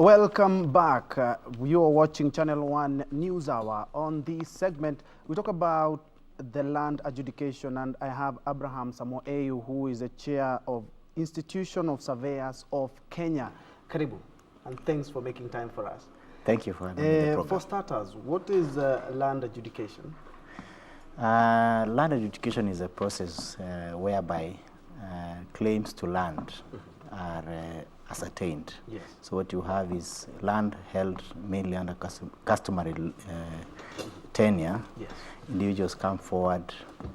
Welcome back. You are watching Channel 1 News Hour. On this segment, we talk about the land adjudication, and I have Abraham Samoei, who is the chair of Institution of Surveyors of Kenya. Karibu, and thanks for making time for us. Thank you for having me on the program. For starters, what is land adjudication? Land adjudication is a process whereby claims to land are ascertained. Yes. So what you have is land held mainly under customary tenure. Yes. Individuals come forward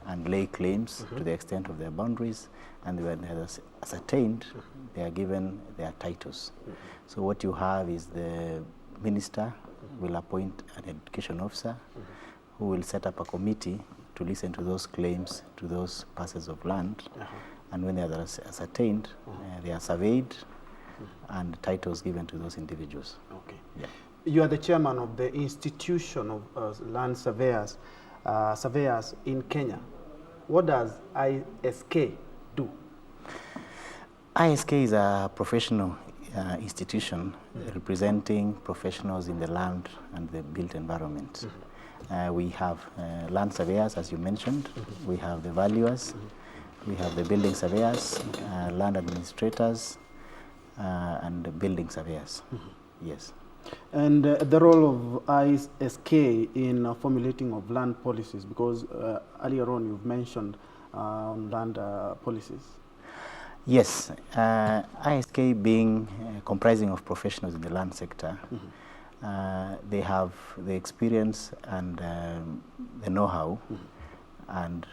and lay claims to the extent of their boundaries, and when they're ascertained, they are given their titles. So what you have is the minister will appoint an education officer who will set up a committee to listen to those claims to those parcels of land. And when they are ascertained, they are surveyed and titles given to those individuals. Okay. Yeah. You are the chairman of the Institution of Land Surveyors in Kenya. What does ISK do? ISK is a professional institution representing professionals in the land and the built environment. We have land surveyors, as you mentioned. We have the valuers. We have the building surveyors, land administrators, and the building surveyors. Yes. And the role of ISK in formulating of land policies, because earlier on you've mentioned land policies. Yes, ISK being comprising of professionals in the land sector, they have the experience and the know-how, and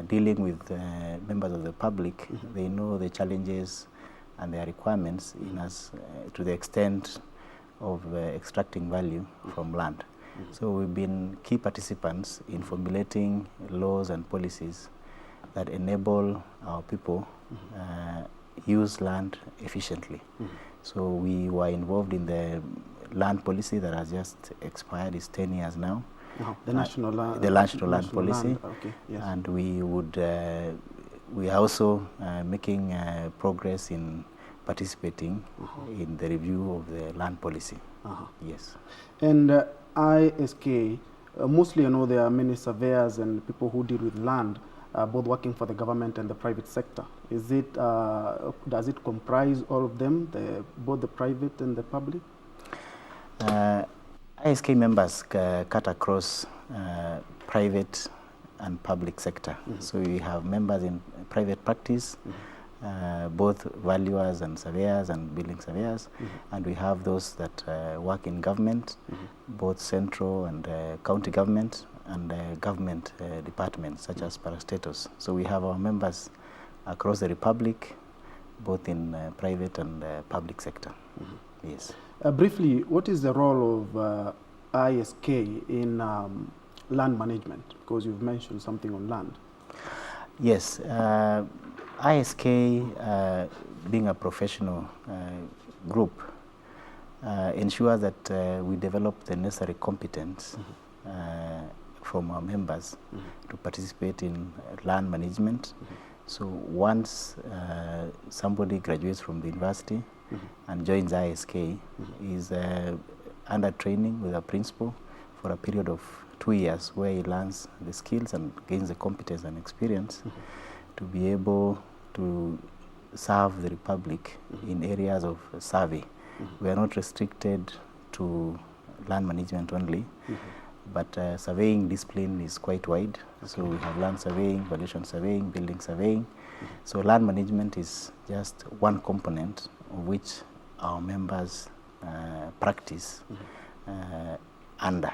dealing with members of the public. They know the challenges and their requirements in us to the extent of extracting value from land. So we've been key participants in formulating laws and policies that enable our people use land efficiently. So we were involved in the land policy that has just expired. It's 10 years now. The national land policy. Land. Okay. Yes. And we are also making progress in participating in the review of the land policy. Yes. And ISK, mostly I know there are many surveyors and people who deal with land, both working for the government and the private sector. Is it, does it comprise all of them, both the private and the public? ISK members cut across private and public sector. So we have members in private practice, both valuers and surveyors and building surveyors, and we have those that work in government, both central and county government, and government departments such as parastatals. So we have our members across the republic, both in private and public sector. Yes. Briefly, what is the role of ISK in land management? Because you've mentioned something on land. Yes. ISK, being a professional group, ensures that we develop the necessary competence from our members to participate in land management. So once somebody graduates from the university and joins ISK, is under training with a principal for a period of 2 years, where he learns the skills and gains the competence and experience to be able to serve the Republic in areas of survey. We are not restricted to land management only, but surveying discipline is quite wide. So we have land surveying, valuation surveying, building surveying. So land management is just one component of which our members practice under.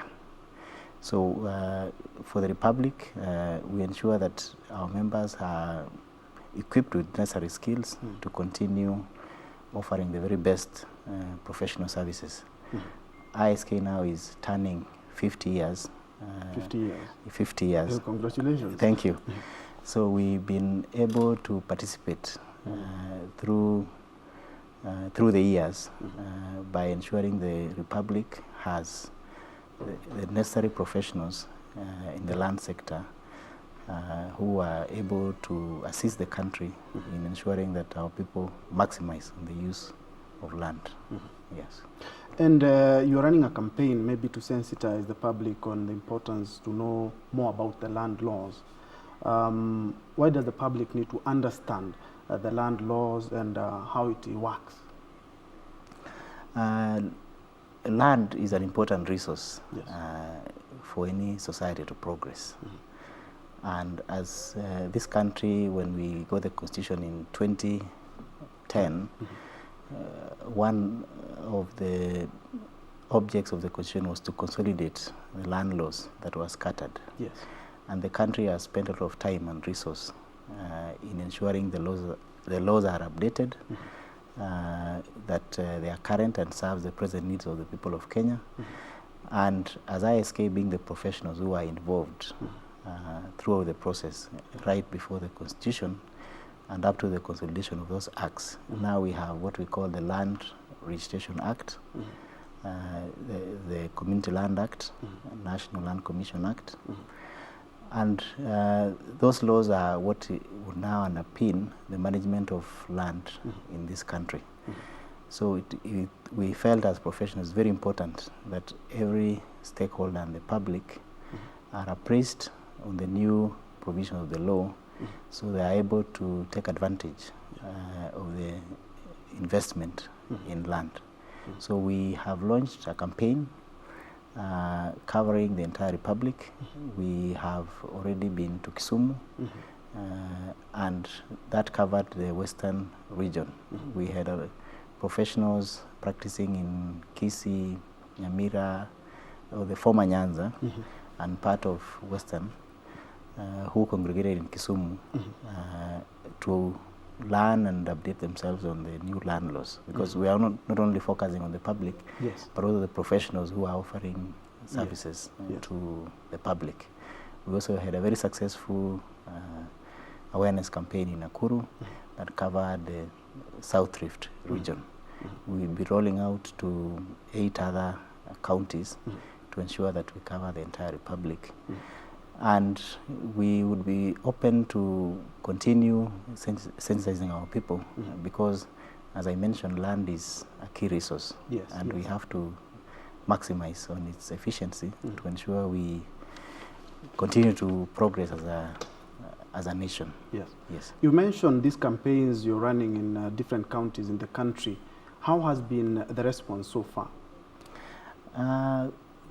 So for the Republic, we ensure that our members are equipped with necessary skills to continue offering the very best professional services. ISK now is turning 50 years. 50 years. 50 years. Well, congratulations. Thank you. So we've been able to participate through the years by ensuring the Republic has the necessary professionals in the land sector who are able to assist the country in ensuring that our people maximize the use of land. Yes. And you're running a campaign maybe to sensitize the public on the importance to know more about the land laws. Why does the public need to understand the land laws and how it works? Land is an important resource, Yes. For any society to progress. And as this country, when we got the constitution in 2010, one of the objects of the constitution was to consolidate the land laws that were scattered. Yes. And the country has spent a lot of time and resource in ensuring the laws are updated, that they are current and serve the present needs of the people of Kenya. And as ISK, being the professionals who are involved throughout the process, right before the constitution and up to the consolidation of those acts, now we have what we call the Land Registration Act, the Community Land Act, National Land Commission Act. And those laws are what would now underpin the management of land in this country. So we felt as professionals very important that every stakeholder and the public are appraised on the new provision of the law, so they are able to take advantage of the investment in land. So we have launched a campaign covering the entire republic. We have already been to Kisumu, and that covered the western region. We had professionals practicing in Kisii, Nyamira, or the former Nyanza, and part of western, who congregated in Kisumu to learn and update themselves on the new land laws, because we are not only focusing on the public, yes, but also the professionals who are offering services yes, to the public. We also had a very successful awareness campaign in Nakuru that covered the South Rift region. We'll be rolling out to 8 other counties to ensure that we cover the entire republic. And we would be open to continue sensitizing our people, because, as I mentioned, land is a key resource, yes, and we have to maximize on its efficiency to ensure we continue to progress as a nation. Yes. Yes. You mentioned these campaigns you're running in different counties in the country. How has been the response so far?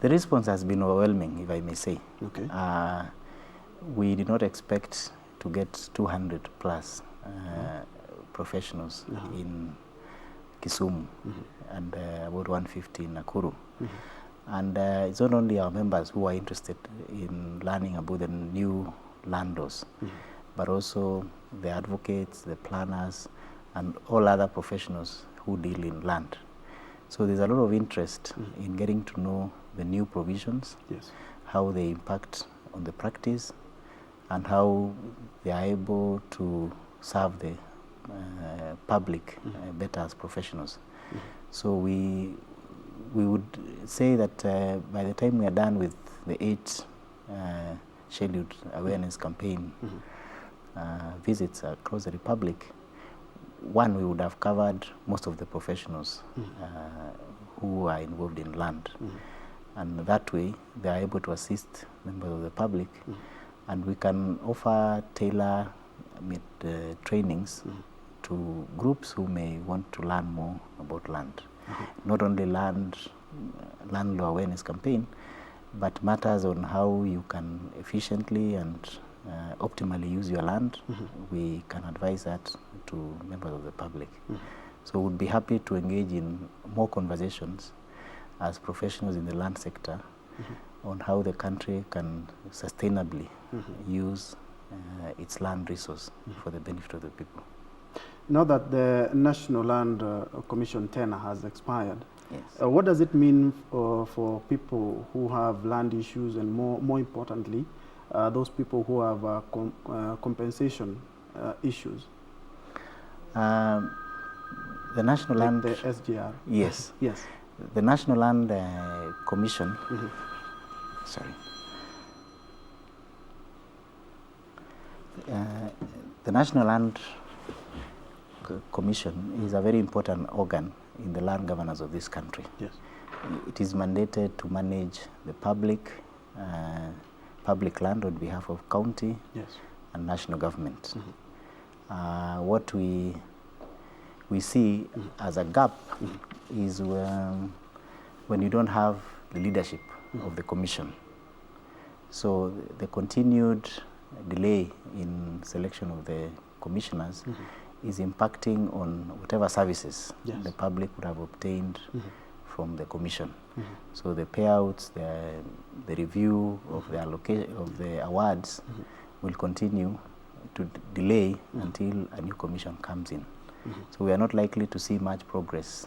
The response has been overwhelming, if I may say. Okay. We did not expect to get 200 plus professionals in Kisumu and about 150 in Nakuru. And it's not only our members who are interested in learning about the new land laws, but also the advocates, the planners, and all other professionals who deal in land. So there's a lot of interest in getting to know the new provisions, yes, how they impact on the practice, and how they are able to serve the public better as professionals. So we would say that by the time we are done with the 8 scheduled awareness campaign visits across the republic, one, we would have covered most of the professionals who are involved in land. And that way, they are able to assist members of the public, and we can offer tailor-made trainings to groups who may want to learn more about land. Not only land law awareness campaign, but matters on how you can efficiently and optimally use your land. We can advise that to members of the public. So we'd be happy to engage in more conversations as professionals in the land sector on how the country can sustainably use its land resource for the benefit of the people. Now that the National Land Commission tenure has expired, yes, what does it mean for people who have land issues, and more importantly, those people who have compensation issues? The National like Land... the SGR? Yes. Yes. The National Land Commission... Sorry. The National Land Commission is a very important organ in the land governance of this country. Yes. It is mandated to manage the public land on behalf of county, yes, and national government. What we see as a gap is when you don't have the leadership of the commission. So the continued delay in selection of the commissioners is impacting on whatever services yes, the public would have obtained from the commission. So the payouts, the review of the allocation of the awards will continue to delay until a new commission comes in. So we are not likely to see much progress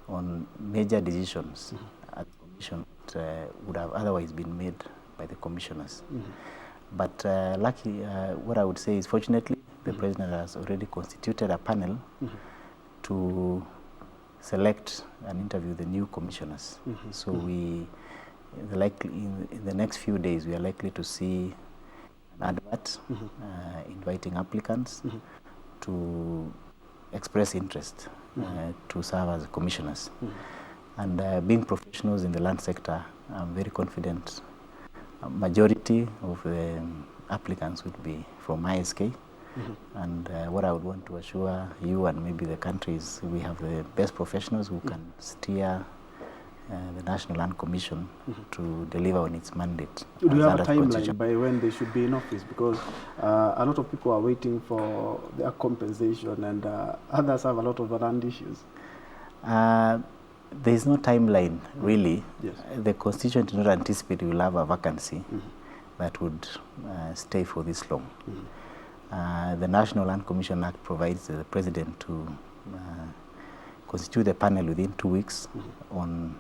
on major decisions at the commission that would have otherwise been made by the commissioners. But what I would say is, fortunately, the president has already constituted a panel to select and interview the new commissioners. So in the next few days, we are likely to see an advert inviting applicants to express interest to serve as commissioners. And being professionals in the land sector, I'm very confident a majority of the applicants would be from ISK. And what I would want to assure you and maybe the country is we have the best professionals who can steer the National Land Commission to deliver on its mandate. Do you have a timeline by when they should be in office? Because a lot of people are waiting for their compensation, and others have a lot of land issues. There is no timeline, really. Yes. The Constitution did not anticipate we will have a vacancy that would stay for this long. The National Land Commission Act provides the President to constitute a panel within 2 weeks on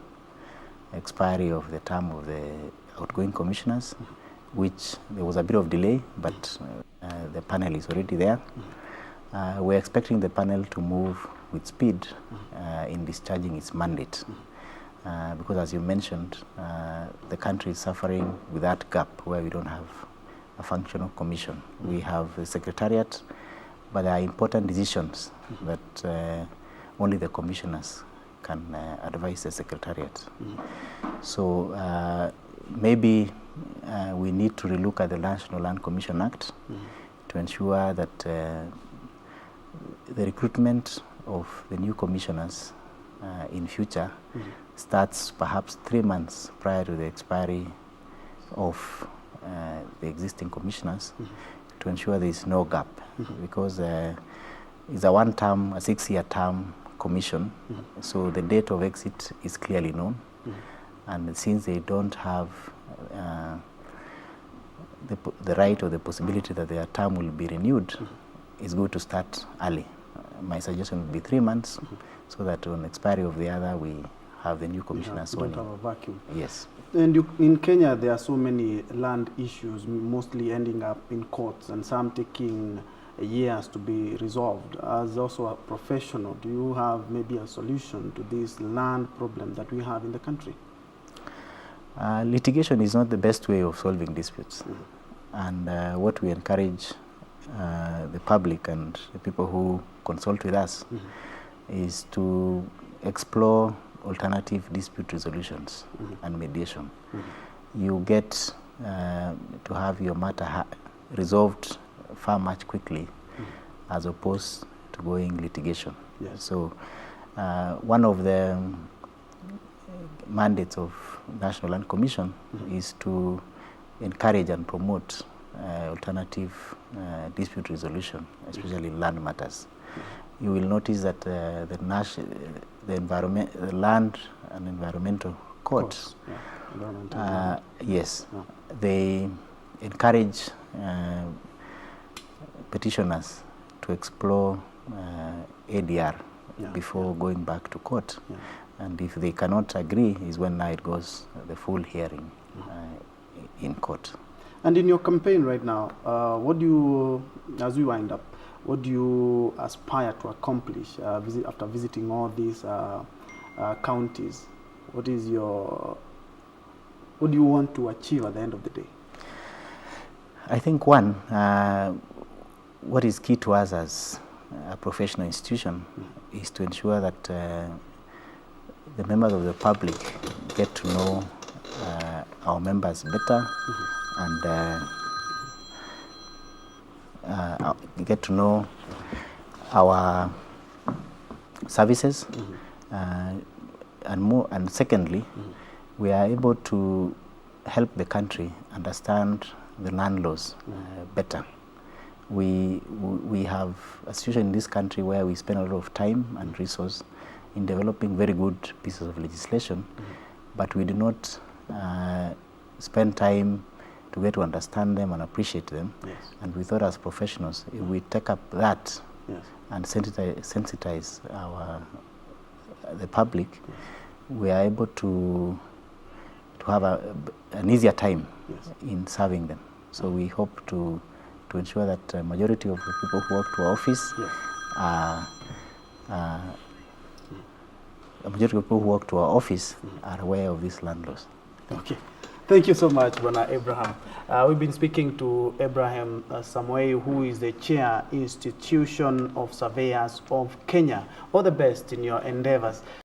expiry of the term of the outgoing commissioners, which there was a bit of delay, but the panel is already there. We're expecting the panel to move with speed in discharging its mandate, because as you mentioned, the country is suffering with that gap where we don't have a functional commission. We have a secretariat, but there are important decisions that only the commissioners can advise the secretariat. So maybe we need to relook at the National Land Commission Act to ensure that the recruitment of the new commissioners in future starts perhaps 3 months prior to the expiry of the existing commissioners, to ensure there is no gap, because it's a 6-year term commission, so the date of exit is clearly known, and since they don't have the right or the possibility that their term will be renewed, it's good to start early. My suggestion would be 3 months, so that on expiry of the other, we have the new commissioners sworn in. Don't have a vacuum. Yes. And in Kenya, there are so many land issues, mostly ending up in courts, and some taking years to be resolved. As also a professional, do you have maybe a solution to this land problem that we have in the country? Litigation is not the best way of solving disputes. And what we encourage the public and the people who consult with us is to explore alternative dispute resolutions and mediation. You get to have your matter resolved far much quickly as opposed to going litigation. Yes. So one of the mandates of National Land Commission is to encourage and promote alternative dispute resolution, especially land matters. You will notice that the Land and Environmental Court, yes, they encourage petitioners to explore ADR before going back to court. And if they cannot agree, is when now it goes the full hearing in court. And in your campaign right now, what do you, as we wind up, what do you aspire to accomplish after visiting all these counties? What do you want to achieve at the end of the day? I think one, what is key to us as a professional institution is to ensure that the members of the public get to know our members better, and get to know our services, and secondly, we are able to help the country understand the land laws better. We have a situation in this country where we spend a lot of time and resource in developing very good pieces of legislation, but we do not spend time to get to understand them and appreciate them. Yes. And we thought, as professionals, if we take up that, yes, and sensitize the public, yes, we are able to have an easier time, yes, in serving them. So we hope to ensure that the majority of the people who work to our office, yes, the majority of people who work to our office are aware of these land laws. Okay. Thank you so much, Bwana Abraham. We've been speaking to Abraham Samoei, who is the Chair, Institution of Surveyors of Kenya. All the best in your endeavors.